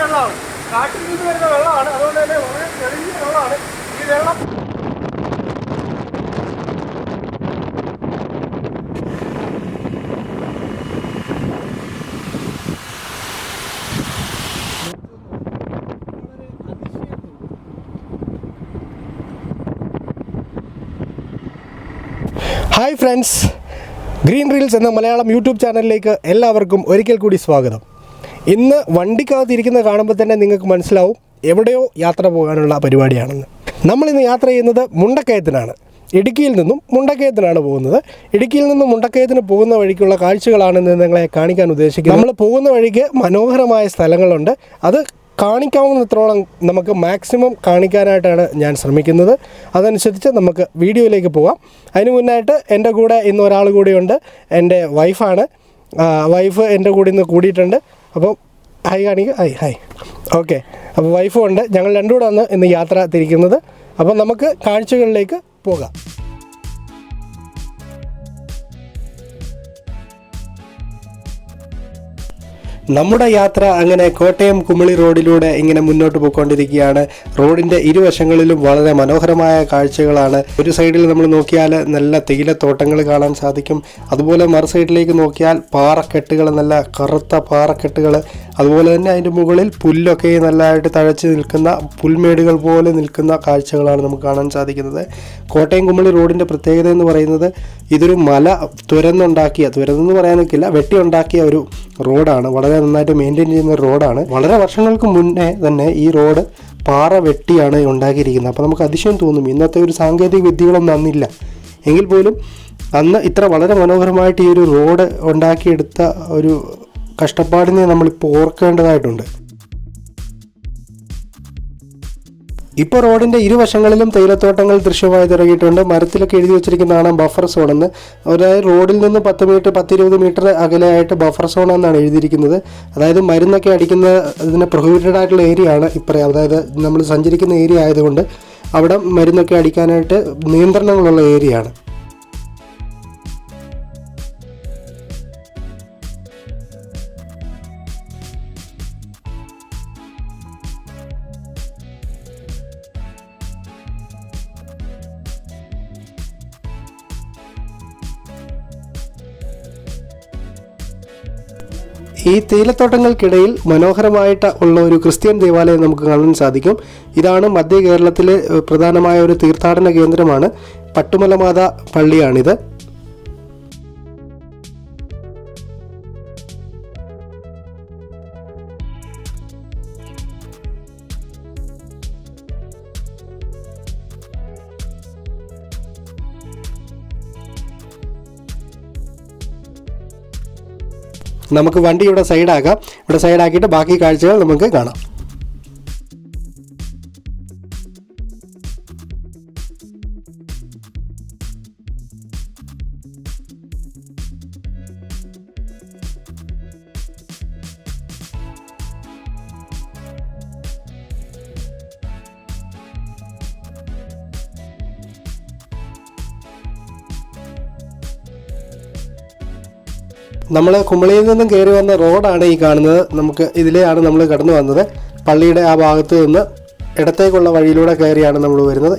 വെള്ളമാണ്, കാട്ടിൽ നിന്ന് വരുന്ന വെള്ളമാണ്. അതുകൊണ്ട് തന്നെ വളരെ തെളിഞ്ഞ വെള്ളമാണ് ഈ വെള്ളം. ഹായ് ഫ്രണ്ട്സ്, ഗ്രീൻ റീൽസ് എന്ന മലയാളം യൂട്യൂബ് ചാനലിലേക്ക് എല്ലാവർക്കും ഒരിക്കൽ കൂടി സ്വാഗതം. ഇന്ന് വണ്ടിക്കകത്തിരിക്കുന്ന കാണുമ്പോൾ തന്നെ നിങ്ങൾക്ക് മനസ്സിലാവും എവിടെയോ യാത്ര പോകാനുള്ള പരിപാടിയാണെന്ന്. നമ്മളിന്ന് യാത്ര ചെയ്യുന്നത് മുണ്ടക്കയത്തിനാണ്. ഇടുക്കിയിൽ നിന്നും മുണ്ടക്കയത്തിനാണ് പോകുന്നത്. ഇടുക്കിയിൽ നിന്നും മുണ്ടക്കയത്തിന് പോകുന്ന വഴിക്കുള്ള കാഴ്ചകളാണ് ഇന്ന് നിങ്ങളെ കാണിക്കാൻ ഉദ്ദേശിക്കുന്നത്. നമ്മൾ പോകുന്ന വഴിക്ക് മനോഹരമായ സ്ഥലങ്ങളുണ്ട്. അത് കാണിക്കാവുന്നത്രോളം നമുക്ക് മാക്സിമം കാണിക്കാനായിട്ടാണ് ഞാൻ ശ്രമിക്കുന്നത്. അതനുസരിച്ച് നമുക്ക് വീഡിയോയിലേക്ക് പോകാം. അതിന് മുന്നായിട്ട് എൻ്റെ കൂടെ ഇന്ന് ഒരാൾ കൂടിയുണ്ട്. എൻ്റെ വൈഫാണ്. വൈഫ് എൻ്റെ കൂടെ ഇന്ന് കൂടിയിട്ടുണ്ട്. അപ്പം ഹായ് കാണിക്കുക. ഹായ്. ഓക്കെ, അപ്പോൾ വൈഫും ഉണ്ട്. ഞങ്ങൾ രണ്ടും കൂടെ ഇന്ന് യാത്ര തിരിക്കുന്നത്. അപ്പം നമുക്ക് കാഴ്ചകളിലേക്ക് പോകാം. നമ്മുടെ യാത്ര അങ്ങനെ കോട്ടയം കുമളി റോഡിലൂടെ ഇങ്ങനെ മുന്നോട്ട് പോയിക്കൊണ്ടിരിക്കുകയാണ്. റോഡിൻ്റെ ഇരുവശങ്ങളിലും വളരെ മനോഹരമായ കാഴ്ചകളാണ്. ഒരു സൈഡിൽ നമ്മൾ നോക്കിയാൽ നല്ല തേയിലത്തോട്ടങ്ങൾ കാണാൻ സാധിക്കും. അതുപോലെ മറു സൈഡിലേക്ക് നോക്കിയാൽ പാറക്കെട്ടുകൾ, നല്ല കറുത്ത പാറക്കെട്ടുകൾ. അതുപോലെ തന്നെ അതിൻ്റെ മുകളിൽ പുല്ലൊക്കെ നല്ലതായിട്ട് തഴച്ച് നിൽക്കുന്ന പുൽമേടുകൾ പോലെ നിൽക്കുന്ന കാഴ്ചകളാണ് നമുക്ക് കാണാൻ സാധിക്കുന്നത്. കോട്ടയം കുമളി റോഡിൻ്റെ പ്രത്യേകത എന്ന് പറയുന്നത് ഇതൊരു മല തുരന്നെന്ന് പറയാൻ നിൽക്കില്ല, വെട്ടിയുണ്ടാക്കിയ ഒരു റോഡാണ്. വളരെ നന്നായിട്ട് മെയിൻറ്റെയിൻ ചെയ്യുന്ന റോഡാണ്. വളരെ വർഷങ്ങൾക്ക് മുന്നേ തന്നെ ഈ റോഡ് പാറ വെട്ടിയാണ് ഉണ്ടാക്കിയിരിക്കുന്നത്. അപ്പോൾ നമുക്ക് അതിശയം തോന്നും, ഇന്നത്തെ ഒരു സാങ്കേതിക വിദ്യകളൊന്നും അന്നില്ല എങ്കിൽ പോലും അന്ന് ഇത്ര വളരെ മനോഹരമായിട്ട് ഈ ഒരു റോഡ് ഉണ്ടാക്കിയെടുത്ത ഒരു കഷ്ടപ്പാടിനെ നമ്മളിപ്പോൾ ഓർക്കേണ്ടതായിട്ടുണ്ട്. ഇപ്പോൾ റോഡിൻ്റെ ഇരുവശങ്ങളിലും തേയിലത്തോട്ടങ്ങൾ ദൃശ്യമായി തുടങ്ങിയിട്ടുണ്ട്. മരത്തിലൊക്കെ എഴുതി വെച്ചിരിക്കുന്നതാണ് ബഫർ സോൺ എന്ന്. അതായത് റോഡിൽ നിന്ന് 10-20 മീറ്റർ അകലെയായിട്ട് ബഫർ സോൺ എന്നാണ് എഴുതിയിരിക്കുന്നത്. അതായത് മരുന്നൊക്കെ അടിക്കുന്ന ഇതിന് പ്രൊഹിബിറ്റഡ് ആയിട്ടുള്ള ഏരിയ ആണ് ഇപ്പറേ. അതായത് നമ്മൾ സഞ്ചരിക്കുന്ന ഏരിയ ആയതുകൊണ്ട് അവിടെ മരുന്നൊക്കെ അടിക്കാനായിട്ട് നിയന്ത്രണങ്ങളുള്ള ഏരിയ ആണ്. ഈ തേയിലത്തോട്ടങ്ങൾക്കിടയിൽ മനോഹരമായിട്ട് ഉള്ള ഒരു ക്രിസ്ത്യൻ ദേവാലയം നമുക്ക് കാണാൻ സാധിക്കും. ഇതാണ് മധ്യ കേരളത്തിലെ പ്രധാനമായ ഒരു തീർത്ഥാടന കേന്ദ്രമാണ്. പട്ടുമല മാതാ പള്ളിയാണിത്. നമുക്ക് വണ്ടി ഇവിടെ സൈഡാക്കാം. ഇവിടെ സൈഡാക്കിയിട്ട് ബാക്കി കാഴ്ചകൾ നമുക്ക് കാണാം. നമ്മൾ കുമളിയിൽ നിന്നും കയറി വന്ന റോഡാണ് ഈ കാണുന്നത്. നമുക്ക് ഇതിലെയാണ് നമ്മൾ കടന്നു വന്നത്. പള്ളിയുടെ ആ ഭാഗത്ത് നിന്ന് ഇടത്തേക്കുള്ള വഴിയിലൂടെ കയറിയാണ് നമ്മൾ വരുന്നത്.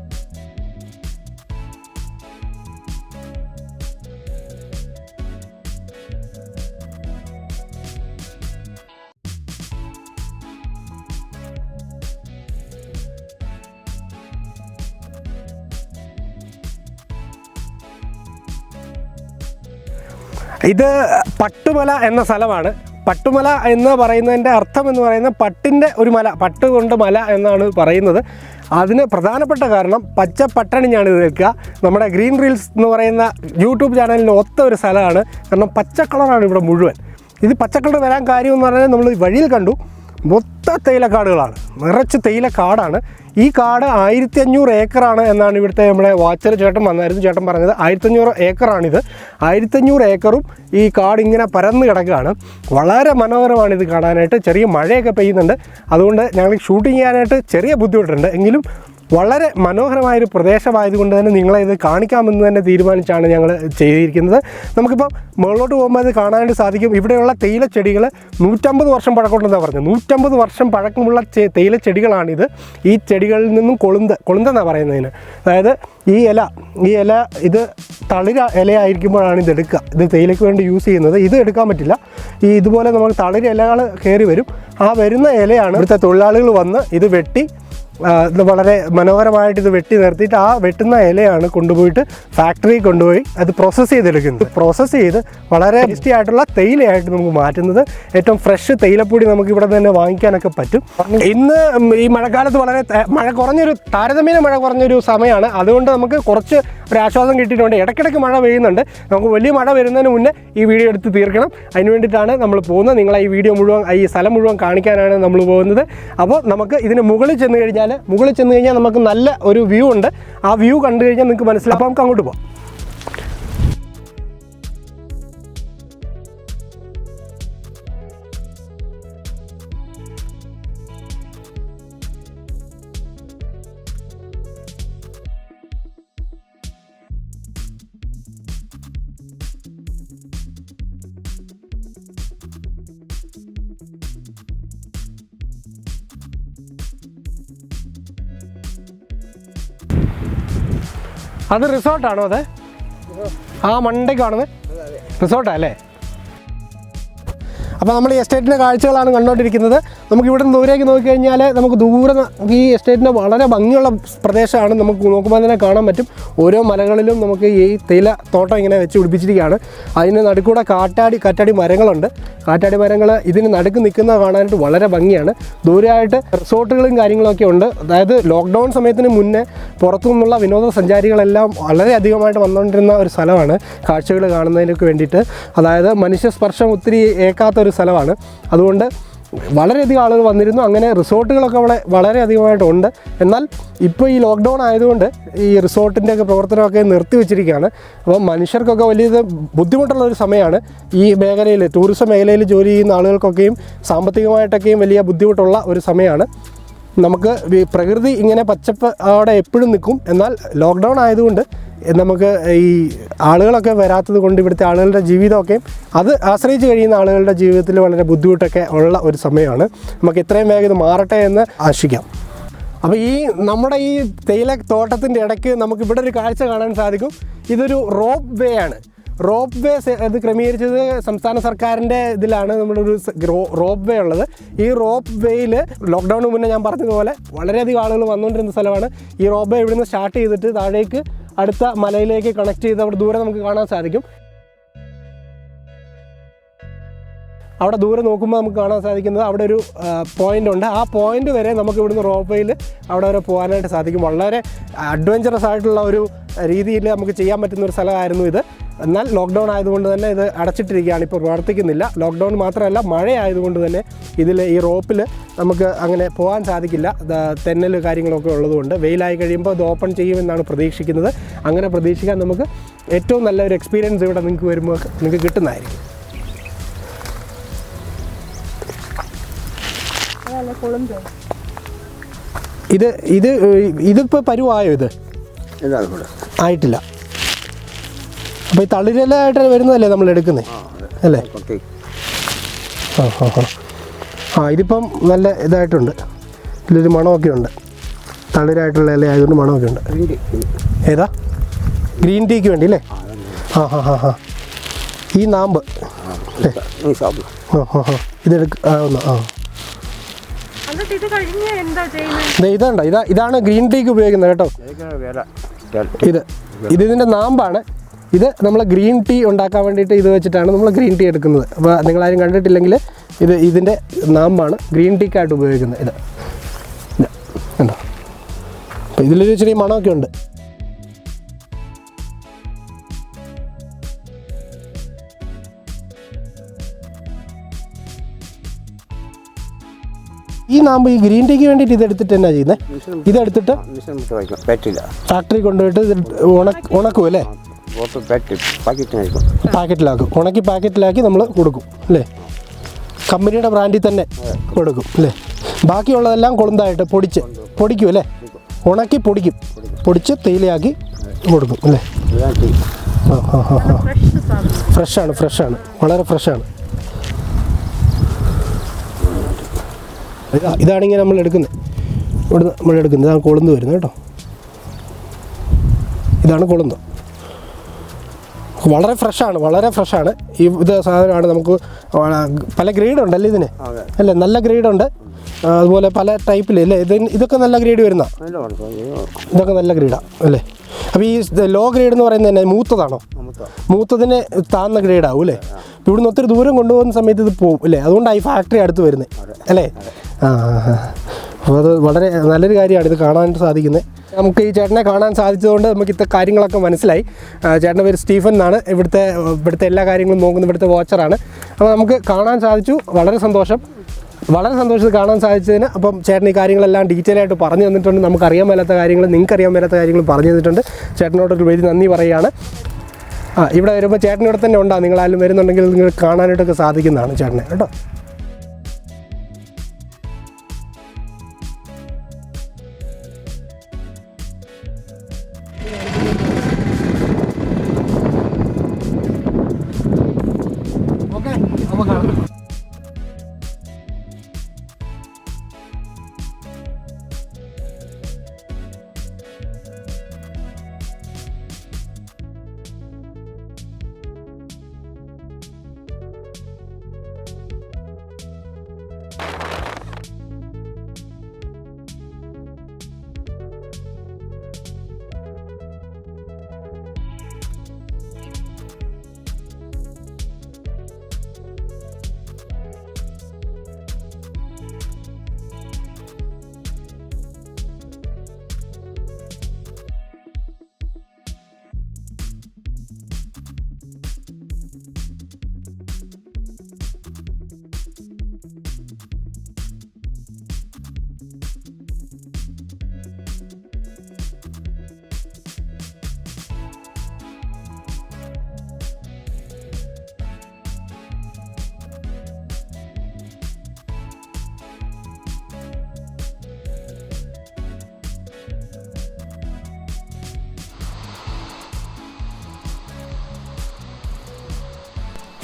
ഇത് പട്ടുമല എന്ന സ്ഥലമാണ്. പട്ടുമല എന്ന് പറയുന്നതിൻ്റെ അർത്ഥം എന്ന് പറയുന്നത് പട്ടിൻ്റെ ഒരു മല, പട്ട് കൊണ്ട് മല എന്നാണ് പറയുന്നത്. അതിന് പ്രധാനപ്പെട്ട കാരണം പച്ച പട്ടണിഞ്ഞാണ് ഇത് നിൽക്കുക. നമ്മുടെ ഗ്രീൻ റീൽസ് എന്ന് പറയുന്ന യൂട്യൂബ് ചാനലിന് ഒത്ത ഒരു സ്ഥലമാണ്. കാരണം പച്ച കളറാണ് ഇവിടെ മുഴുവൻ. ഇത് പച്ചക്കളർ വരാൻ കാര്യം എന്ന് പറഞ്ഞാൽ നമ്മൾ വഴിയിൽ കണ്ടു, മൊത്തം തേയിലക്കാടുകളാണ്, നിറച്ച് തേയിലക്കാടാണ്. ഈ കാട് 1500 ഏക്കറാണ് എന്നാണ് ഇവിടുത്തെ നമ്മുടെ വാച്ചർ ചേട്ടൻ വന്നായിരുന്നു. ചേട്ടൻ പറഞ്ഞത് 1500 ഏക്കറാണിത്. 1500 ഏക്കറും ഈ കാട് ഇങ്ങനെ പരന്ന് കിടക്കുകയാണ്. വളരെ മനോഹരമാണ് ഇത് കാണാനായിട്ട്. ചെറിയ മഴയൊക്കെ പെയ്യുന്നുണ്ട്, അതുകൊണ്ട് ഞങ്ങൾ ഷൂട്ടിങ് ചെയ്യാനായിട്ട് ചെറിയ ബുദ്ധിമുട്ടുണ്ട്. എങ്കിലും വളരെ മനോഹരമായൊരു പ്രദേശമായതുകൊണ്ട് തന്നെ നിങ്ങളെ ഇത് കാണിക്കാമെന്ന് തന്നെ തീരുമാനിച്ചാണ് ഞങ്ങൾ ചെയ്തിരിക്കുന്നത്. നമുക്കിപ്പോൾ മുകളിലോട്ട് പോകുമ്പോൾ അത് കാണാനായിട്ട് സാധിക്കും. ഇവിടെയുള്ള തേയിലച്ചെടികൾ 150 വർഷം പഴക്കമുണ്ടെന്നാണ് പറഞ്ഞത്. 150 വർഷം പഴക്കമുള്ള തേയിലച്ചെടികളാണിത്. ഈ ചെടികളിൽ നിന്നും കൊളുന്തെന്നാണ് പറയുന്നതിന്. അതായത് ഈ ഇല ഇത് തളിര ഇലയായിരിക്കുമ്പോഴാണ് ഇത് എടുക്കുക. ഇത് തേയിലയ്ക്ക് വേണ്ടി യൂസ് ചെയ്യുന്നത്. ഇത് എടുക്കാൻ പറ്റില്ല. ഇതുപോലെ നമുക്ക് തളിര ഇലകൾ കയറി വരും. ആ വരുന്ന ഇലയാണ് ഇവിടുത്തെ തൊഴിലാളികൾ വന്ന് ഇത് വെട്ടി ഇത് വളരെ മനോഹരമായിട്ട് ഇത് വെട്ടി നിർത്തിയിട്ട് ആ വെട്ടുന്ന ഇലയാണ് കൊണ്ടുപോയിട്ട് ഫാക്ടറിയിൽ കൊണ്ടുപോയി അത് പ്രോസസ്സ് ചെയ്തെടുക്കുന്നത്. പ്രോസസ്സ് ചെയ്ത് വളരെ ടേസ്റ്റി ആയിട്ടുള്ള തേയിലയായിട്ട് നമുക്ക് മാറ്റുന്നത്. ഏറ്റവും ഫ്രഷ് തേയിലപ്പൊടി നമുക്ക് ഇവിടെ തന്നെ വാങ്ങിക്കാനൊക്കെ പറ്റും. ഇന്ന് ഈ മഴക്കാലത്ത് വളരെ താരതമ്യേന മഴ കുറഞ്ഞൊരു സമയമാണ്. അതുകൊണ്ട് നമുക്ക് കുറച്ച് ഒരു ആശ്വാസം കിട്ടിയിട്ടുണ്ട്. ഇടയ്ക്കിടയ്ക്ക് മഴ പെയ്യുന്നുണ്ട്. നമുക്ക് വലിയ മഴ വരുന്നതിന് മുന്നേ ഈ വീഡിയോ എടുത്ത് തീർക്കണം. അതിന് വേണ്ടിയിട്ടാണ് നമ്മൾ പോകുന്നത്. നിങ്ങളെ ഈ വീഡിയോ മുഴുവൻ ഈ സ്ഥലം മുഴുവൻ കാണിക്കാനാണ് നമ്മൾ പോകുന്നത്. അപ്പോൾ നമുക്ക് ഇതിന് മുകളിൽ ചെന്ന് കഴിഞ്ഞാൽ നമുക്ക് നല്ല ഒരു വ്യൂ ഉണ്ട്. ആ വ്യൂ കണ്ടു കഴിഞ്ഞാൽ നിങ്ങൾക്ക് മനസ്സിലാവും. അപ്പോൾ നമുക്ക് അങ്ങോട്ട് പോകാം. അത് റിസോർട്ടാണോ? അത് ആ മണ്ടയ്ക്ക് കാണുന്നത് റിസോർട്ടാണ് അല്ലേ? അപ്പോൾ നമ്മൾ ഈ എസ്റ്റേറ്റിൻ്റെ കാഴ്ചകളാണ് കണ്ടുകൊണ്ടിരിക്കുന്നത്. നമുക്ക് ഇവിടെ നിന്ന് ദൂരേക്ക് നോക്കിക്കഴിഞ്ഞാൽ നമുക്ക് ദൂരെ ഈ എസ്റ്റേറ്റിൻ്റെ വളരെ ഭംഗിയുള്ള പ്രദേശമാണ്. നമുക്ക് നോക്കുമ്പോൾ തന്നെ കാണാൻ പറ്റും. ഓരോ മലകളിലും നമുക്ക് ഈ തേയില തോട്ടം ഇങ്ങനെ വെച്ച് പിടിപ്പിച്ചിരിക്കുകയാണ്. അതിന് നടുക്കൂടെ കാറ്റാടി മരങ്ങളുണ്ട്. കാറ്റാടി മരങ്ങൾ ഇതിന് നടുക്ക് നിൽക്കുന്നത് കാണാനായിട്ട് വളരെ ഭംഗിയാണ്. ദൂരെയായിട്ട് റിസോർട്ടുകളും കാര്യങ്ങളൊക്കെ ഉണ്ട്. അതായത് ലോക്ക്ഡൗൺ സമയത്തിന് മുന്നേ പുറത്തു നിന്നുള്ള വിനോദസഞ്ചാരികളെല്ലാം വളരെയധികമായിട്ട് വന്നുകൊണ്ടിരുന്ന ഒരു സ്ഥലമാണ് കാഴ്ചകൾ കാണുന്നതിനൊക്കെ വേണ്ടിയിട്ട്. അതായത് മനുഷ്യസ്പർശം ഒത്തിരി ഏക്കാത്ത ഒരു സ്ഥലമാണ്. അതുകൊണ്ട് വളരെയധികം ആളുകൾ വന്നിരുന്നു. അങ്ങനെ റിസോർട്ടുകളൊക്കെ അവിടെ വളരെയധികമായിട്ടുണ്ട്. എന്നാൽ ഇപ്പോൾ ഈ ലോക്ക്ഡൗൺ ആയതുകൊണ്ട് ഈ റിസോർട്ടിൻ്റെയൊക്കെ പ്രവർത്തനമൊക്കെ നിർത്തി വെച്ചിരിക്കുകയാണ്. അപ്പോൾ മനുഷ്യർക്കൊക്കെ വലിയ ബുദ്ധിമുട്ടുള്ള ഒരു സമയമാണ്. ഈ മേഖലയിൽ ടൂറിസം മേഖലയിൽ ജോലി ചെയ്യുന്ന ആളുകൾക്കൊക്കെയും സാമ്പത്തികമായിട്ടൊക്കെയും വലിയ ബുദ്ധിമുട്ടുള്ള ഒരു സമയമാണ്. നമുക്ക് പ്രകൃതി ഇങ്ങനെ പച്ചപ്പ് അവിടെ എപ്പോഴും നിൽക്കും. എന്നാൽ ലോക്ക്ഡൗൺ ആയതുകൊണ്ട് നമുക്ക് ഈ ആളുകളൊക്കെ വരാത്തത് കൊണ്ട് ഇവിടുത്തെ ആളുകളുടെ ജീവിതമൊക്കെ അത് ആശ്രയിച്ച് കഴിയുന്ന ആളുകളുടെ ജീവിതത്തിൽ വളരെ ബുദ്ധിമുട്ടൊക്കെ ഉള്ള ഒരു സമയമാണ്. നമുക്ക് എത്രയും വേഗം ഇത് മാറട്ടെ എന്ന് ആശിക്കാം. അപ്പോൾ ഈ നമ്മുടെ ഈ തേയില തോട്ടത്തിൻ്റെ ഇടയ്ക്ക് നമുക്ക് ഇവിടെ ഒരു കാഴ്ച കാണാൻ സാധിക്കും. ഇതൊരു റോപ്പ് വേ ആണ്. റോപ്പ് വേ അത് ക്രമീകരിച്ചത് സംസ്ഥാന സർക്കാരിൻ്റെ ഇതിലാണ് നമ്മളൊരു റോപ്പ് വേ ഉള്ളത്. ഈ റോപ്പ് വേയിൽ ലോക്ക്ഡൗണിന് മുന്നേ ഞാൻ പറഞ്ഞതുപോലെ വളരെയധികം ആളുകൾ വന്നുകൊണ്ടിരുന്ന സ്ഥലമാണ്. ഈ റോപ്പ് വേ ഇവിടുന്ന് സ്റ്റാർട്ട് ചെയ്തിട്ട് താഴേക്ക് അടുത്ത മലയിലേക്ക് കണക്ട് ചെയ്ത് അവിടെ ദൂരെ നമുക്ക് കാണാൻ സാധിക്കും. അവിടെ ദൂരെ നോക്കുമ്പോൾ നമുക്ക് കാണാൻ സാധിക്കുന്നത് അവിടെ ഒരു പോയിൻ്റ് ഉണ്ട്. ആ പോയിൻ്റ് വരെ നമുക്ക് ഇവിടുന്ന് റോപ്പ് വേയിൽ അവിടെ വരെ പോകാനായിട്ട് സാധിക്കും. വളരെ അഡ്വഞ്ചറസ് ആയിട്ടുള്ള ഒരു രീതിയിൽ നമുക്ക് ചെയ്യാൻ പറ്റുന്ന ഒരു സ്ഥലമായിരുന്നു ഇത്. എന്നാൽ ലോക്ക്ഡൗൺ ആയതുകൊണ്ട് തന്നെ ഇത് അടച്ചിട്ടിരിക്കുകയാണ്, ഇപ്പോൾ പ്രവർത്തിക്കുന്നില്ല. ലോക്ക്ഡൗൺ മാത്രമല്ല, മഴ ആയതുകൊണ്ട് തന്നെ ഇതിൽ ഈ റോപ്പിൽ നമുക്ക് അങ്ങനെ പോകാൻ സാധിക്കില്ല. തെന്നൽ കാര്യങ്ങളൊക്കെ ഉള്ളതുകൊണ്ട് വെയിലായി കഴിയുമ്പോൾ ഇത് ഓപ്പൺ ചെയ്യുമെന്നാണ് പ്രതീക്ഷിക്കുന്നത്. അങ്ങനെ പ്രതീക്ഷിക്കാൻ നമുക്ക് ഏറ്റവും നല്ലൊരു എക്സ്പീരിയൻസ് ഇവിടെ നിങ്ങൾക്ക് വരുമ്പോൾ നിങ്ങൾക്ക് കിട്ടുന്നതായിരിക്കും. ഇതിപ്പോൾ പരുവായോ? ഇത് ആയിട്ടില്ല. അപ്പോൾ ഈ തളിരിലായിട്ട് വരുന്നതല്ലേ നമ്മൾ എടുക്കുന്നത് അല്ലേ? ഇതിപ്പം നല്ല ഇതായിട്ടുണ്ട്. ഇതിലൊരു മണമൊക്കെ ഉണ്ട്. തളിരായിട്ടുള്ള ഇല ആയതുകൊണ്ട് മണമൊക്കെ ഉണ്ട്. ഏതാ? ഗ്രീൻ ടീക്ക് വേണ്ടി അല്ലേ? ഈ നാമ്പ് അല്ലേ? ഇതാണ് ഗ്രീൻ ടീക്ക് ഉപയോഗിക്കുന്നത് കേട്ടോ. ഇതിൻ്റെ നാമ്പാണ്. ഇത് നമ്മൾ ഗ്രീൻ ടീ ഉണ്ടാക്കാൻ വേണ്ടിയിട്ട് ഇത് വെച്ചിട്ടാണ് നമ്മൾ ഗ്രീൻ ടീ എടുക്കുന്നത്. അപ്പോൾ നിങ്ങളാരും കണ്ടിട്ടില്ലെങ്കിൽ ഇതിൻ്റെ നാമ്പാണ് ഗ്രീൻ ടീക്കായിട്ട് ഉപയോഗിക്കുന്നത്. ഇത് കണ്ടോ? അപ്പോൾ ഇതിലൊരു ചെറിയ മണമൊക്കെ ഉണ്ട്. ഈ നാമ്പ് ഈ ഗ്രീൻ ടീക്ക് വേണ്ടിയിട്ട് ഇതെടുത്തിട്ട് എന്നാ ചെയ്യുന്നത്? ഇതെടുത്തിട്ട് ഫാക്ടറി കൊണ്ടുപോയിട്ട് ഉണക്കും അല്ലേ? പാക്കറ്റിലാക്കും. ഉണക്കി പാക്കറ്റിലാക്കി നമ്മൾ കൊടുക്കും അല്ലേ? കമ്പനിയുടെ ബ്രാൻഡിൽ തന്നെ കൊടുക്കും അല്ലേ? ബാക്കിയുള്ളതെല്ലാം കൊളുന്തായിട്ട് പൊടിക്കും അല്ലേ? ഉണക്കി പൊടിക്കും, പൊടിച്ച് തേയിലയാക്കി കൊടുക്കും അല്ലേ? ഫ്രഷാണ്, വളരെ ഫ്രഷാണ്. ഇതാണെങ്കിൽ നമ്മൾ എടുക്കുന്നത്, ഇവിടുന്ന് നമ്മൾ എടുക്കുന്നത്, ഇതാണ് കൊളുന്ത് വരുന്നത് കേട്ടോ. ഇതാണ് കൊളുന്ത്. വളരെ ഫ്രഷാണ്. ഇത് സാധനമാണ്. നമുക്ക് പല ഗ്രേഡുണ്ടല്ലേ ഇതിന് അല്ലേ? നല്ല ഗ്രേഡുണ്ട്, അതുപോലെ പല ടൈപ്പിൽ അല്ലേ? ഇതൊക്കെ നല്ല ഗ്രേഡ് വരുന്ന, ഇതൊക്കെ നല്ല ഗ്രേഡാണ് അല്ലേ? അപ്പോൾ ഈ ലോ ഗ്രേഡ് എന്ന് പറയുന്നത് തന്നെ മൂത്തതാണോ? മൂത്തതിന് താഴ്ന്ന ഗ്രേഡാവും അല്ലേ? ഇവിടുന്ന് ഒത്തിരി ദൂരം കൊണ്ടുപോകുന്ന സമയത്ത് ഇത് പോകും അല്ലേ? അതുകൊണ്ടാണ് ഈ ഫാക്ടറി അടുത്ത് വരുന്നത് അല്ലേ? അപ്പോൾ അത് വളരെ നല്ലൊരു കാര്യമാണ് ഇത് കാണാനായിട്ട് സാധിക്കുന്നത്. നമുക്ക് ഈ ചേട്ടനെ കാണാൻ സാധിച്ചതുകൊണ്ട് നമുക്ക് ഇത്ര കാര്യങ്ങളൊക്കെ മനസ്സിലായി. ചേട്ടൻ്റെ പേര് സ്റ്റീഫൻ എന്നാണ്. ഇവിടുത്തെ എല്ലാ കാര്യങ്ങളും നോക്കുന്ന ഇവിടുത്തെ വാച്ചറാണ്. അപ്പോൾ നമുക്ക് കാണാൻ സാധിച്ചു. വളരെ സന്തോഷം കാണാൻ സാധിച്ചതിന്. അപ്പം ചേട്ടൻ ഈ കാര്യങ്ങളെല്ലാം ഡീറ്റെയിൽ ആയിട്ട് പറഞ്ഞു തന്നിട്ടുണ്ട്. നമുക്കറിയാൻ മേലാത്ത കാര്യങ്ങൾ, നിങ്ങൾക്കറിയാൻ മേലാത്ത കാര്യങ്ങൾ പറഞ്ഞു തന്നിട്ടുണ്ട്. ചേട്ടനോടൊരു വലിയ നന്ദി പറയുകയാണ്. ഇവിടെ വരുമ്പോൾ ചേട്ടൻ ഇവിടെ തന്നെ ഉണ്ടാകും. നിങ്ങളാരും വരുന്നുണ്ടെങ്കിൽ നിങ്ങൾ കാണാനായിട്ടൊക്കെ സാധിക്കുന്നതാണ് ചേട്ടനെ കേട്ടോ. ഓക്കെ, അപ്പോൾ കാണാം.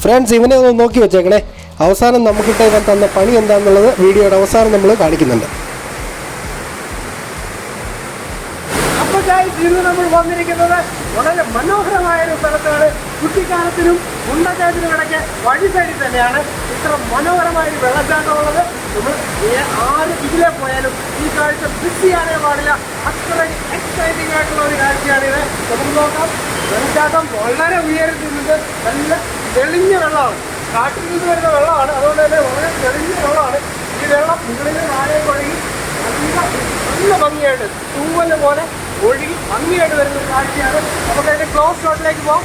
ഫ്രണ്ട്സ്, ഇവനെ ഒന്ന് നോക്കി വെച്ചേക്കണേ. അവസാനം നമുക്കിട്ട് ഇവൻ തന്ന പണി എന്താണെന്നുള്ളത് വീഡിയോയുടെ അവസാനം നമ്മൾ കാണിക്കുന്നുണ്ട്. ഇന്ന് നമ്മൾ വന്നിരിക്കുന്നത് വളരെ മനോഹരമായൊരു സ്ഥലത്താണ്. കുട്ടിക്കാലത്തിനും ഉണ്ടക്കാലത്തിനും ഇടയ്ക്ക് വഴി സൈഡിൽ തന്നെയാണ് ഇത്ര മനോഹരമായൊരു വെള്ളച്ചാട്ടമുള്ളത്. നമ്മൾ ആര് ഇതിലെ പോയാലും ഈ കാഴ്ച മിസ് ചെയ്യാനേ പാടില്ല. അത്ര എക്സൈറ്റിംഗ് ആയിട്ടുള്ള ഒരു കാഴ്ചയാണിത്. നമുക്ക് നോക്കാം. വെള്ളച്ചാട്ടം വളരെ ഉയരത്തിൽ നിന്നിട്ട് നല്ല തെളിഞ്ഞ വെള്ളമാണ്. കാട്ടിൽ നിന്ന് വരുന്ന വെള്ളമാണ്, അതുകൊണ്ട് തന്നെ വളരെ തെളിഞ്ഞ വെള്ളമാണ്. ഈ വെള്ളം മുകളിൽ താഴേക്ക് ഒഴുകി നല്ല ഭംഗിയായിട്ട് തൂവല് പോലെ ഒഴുകി ഭംഗിയായിട്ട് വരുന്ന ഒരു കാഴ്ചയാണ്. നമുക്ക് അതിന്റെ ക്ലോസ് ഷോട്ടിലേക്ക് പോകാം.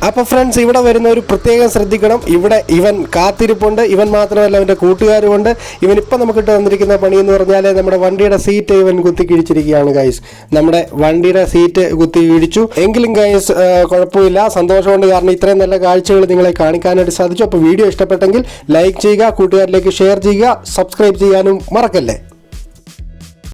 അപ്പോൾ ഫ്രണ്ട്സ്, ഇവിടെ വരുന്ന ഒരു പ്രത്യേകം ശ്രദ്ധിക്കണം. ഇവിടെ ഇവൻ കാത്തിരിപ്പുണ്ട്. ഇവൻ മാത്രമല്ല, അവൻ്റെ കൂട്ടുകാരുമുണ്ട്. ഇവൻ ഇപ്പം നമുക്കിട്ട് വന്നിരിക്കുന്ന പണി എന്ന് പറഞ്ഞാൽ നമ്മുടെ വണ്ടിയുടെ സീറ്റ് ഇവൻ കുത്തി കിഴിച്ചിരിക്കുകയാണ് ഗൈസ്. നമ്മുടെ വണ്ടിയുടെ സീറ്റ് കുത്തി കിഴിച്ചു. എങ്കിലും ഗൈസ് കുഴപ്പമില്ല, സന്തോഷമുണ്ട്. കാരണം ഇത്രയും നല്ല കാഴ്ചകൾ നിങ്ങളെ കാണിക്കാനായിട്ട് സാധിച്ചു. അപ്പോൾ വീഡിയോ ഇഷ്ടപ്പെട്ടെങ്കിൽ ലൈക്ക് ചെയ്യുക, കൂട്ടുകാരിലേക്ക് ഷെയർ ചെയ്യുക, സബ്സ്ക്രൈബ് ചെയ്യാനും മറക്കല്ലേ.